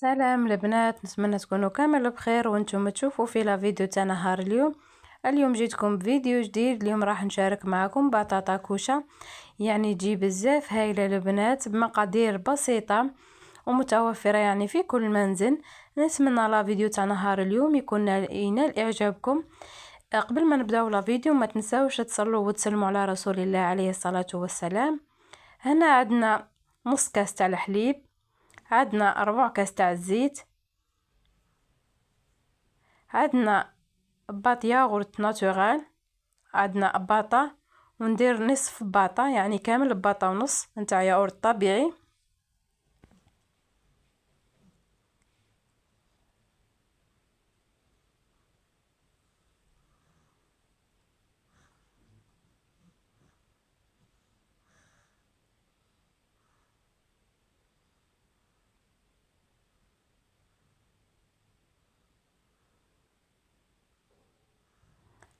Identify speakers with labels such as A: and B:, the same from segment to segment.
A: سلام البنات، نتمنى تكونوا كامل بخير وانتم تشوفوا في لا فيديو تاع نهار اليوم جيتكم بفيديو جديد. اليوم راح نشارك معكم بطاطا كوشه، يعني تجي بزاف هايله البنات بمقادير بسيطه ومتوفره يعني في كل منزل. نتمنى لا فيديو تاع نهار اليوم يكون ينال اعجابكم. قبل ما نبداو لا فيديو ما تنساوش تصلوا وتسلموا على رسول الله عليه الصلاه والسلام. هنا عندنا نص كاس تاع الحليب، عندنا 4 كاس تاع الزيت، عندنا باط ياغورت ناتورال، عندنا باطا وندير نصف باطا يعني كامل باطا ونص نتاع ياغورت طبيعي.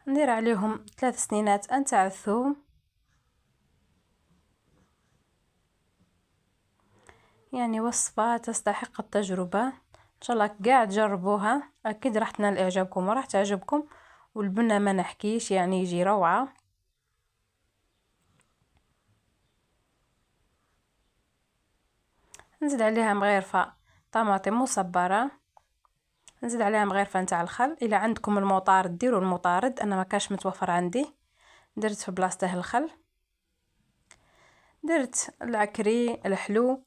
A: ندير عليهم 3 سنينات نتاع الثوم، يعني وصفة تستحق التجربة. ان شاء الله كاع تجربوها، اكيد راح تنال اعجابكم وراح تعجبكم. والبنة ما نحكيش، يعني يجي روعة. نزيد عليها مغيرفة طماطم مصبرة، نزيد عليها مغيرفة نتاع الخل. الا عندكم المطارد ديروا المطارد، انا ما كاش متوفر عندي، درت في بلاصته الخل. درت العكري الحلو،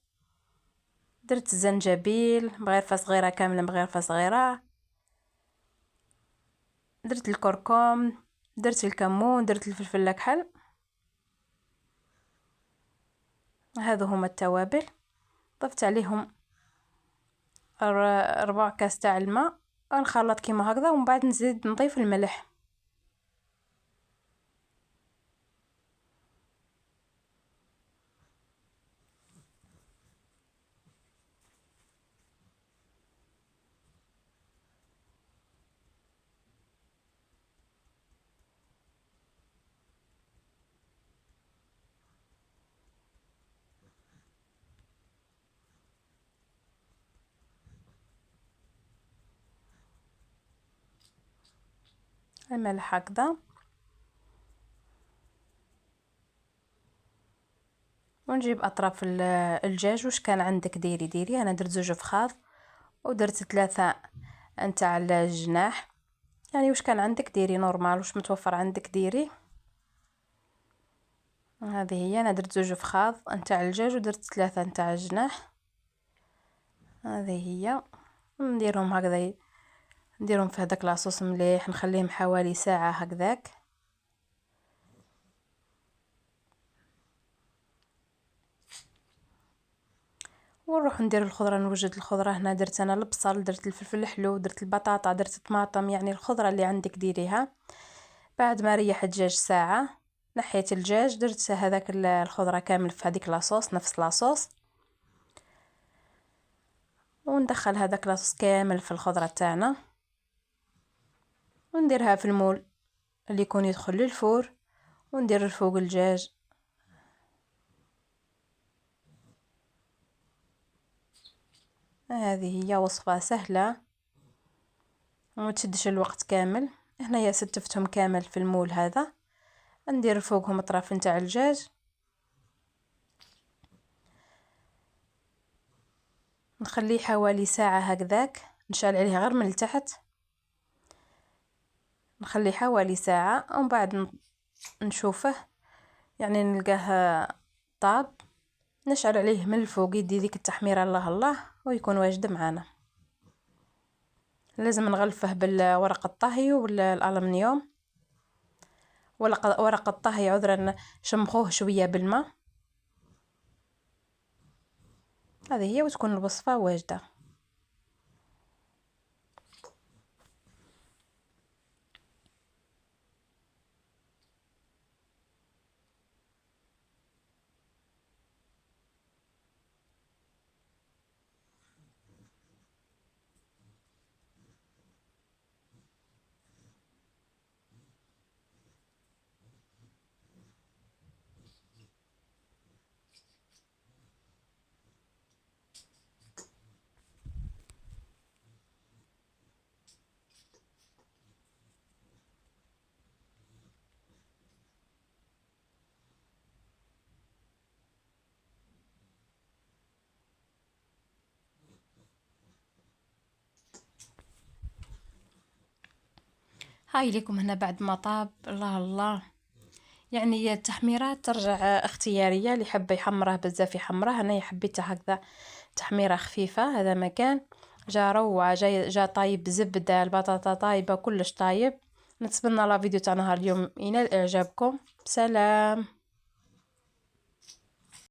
A: درت الزنجبيل مغيرفة صغيرة كاملة مغيرفة صغيرة، درت الكركم، درت الكمون، درت الفلفل الكحل. هذو هما التوابل. ضفت عليهم 4 كاس تاع الماء، نخلط كيما هكذا ومن بعد نزيد نضيف الملح. الملح هكذا، ونجيب اطراف الدجاج. واش كان عندك ديري انا درت 2 فخاذ ودرت 3 نتاع الجناح، يعني واش كان عندك ديري نورمال، واش متوفر عندك ديري. هذه هي، انا درت 2 فخاذ نتاع الدجاج ودرت 3 نتاع الجناح. هذه هي، نديرهم هكذا، نديرهم في هذاك لاصوص مليح، نخليهم حوالي ساعة هكذاك. ونروح ندير الخضره، نوجد الخضره. هنا درت انا البصل، درت الفلفل الحلو، درت البطاطا، درت الطماطم، يعني الخضره اللي عندك ديريها. بعد ما ريح الدجاج ساعه نحيت الدجاج، درت هذاك الخضره كامل في هذيك لاصوص، نفس لاصوص، وندخل هذاك لاصوص كامل في الخضره تاعنا، ونديرها في المول اللي يكون يدخل للفور، وندير فوق الدجاج. هذه هي وصفه سهله وما تشدش الوقت كامل. هنايا ستفتهم كامل في المول هذا، ندير فوقهم اطراف نتاع الدجاج، نخليه حوالي ساعة هكذاك، نشعل عليه غير من التحت، نخليه حوالي ساعة ومن بعد نشوفه، يعني نلقاه طاب، نشعل عليه من الفوق، يدي ذيك التحميرة الله الله ويكون واجد معانا. لازم نغلفه بالورق الطهي ولا الألمنيوم، ورق الطهي عذرا شمخوه شوية بالماء. هذه هي، وتكون الوصفة واجدة. هاي لكم هنا بعد ما طاب. الله الله، يعني التحميرات ترجع اختيارية، اللي يحب يحمره بزاف يحمره. انا حبيته هكذا تحميرة خفيفة. هذا مكان جا روعة، جا طايب زبدة، البطاطا طايبة، كلش طايب. نتمنى لا فيديو تاع نهار اليوم ينال اعجابكم. سلام.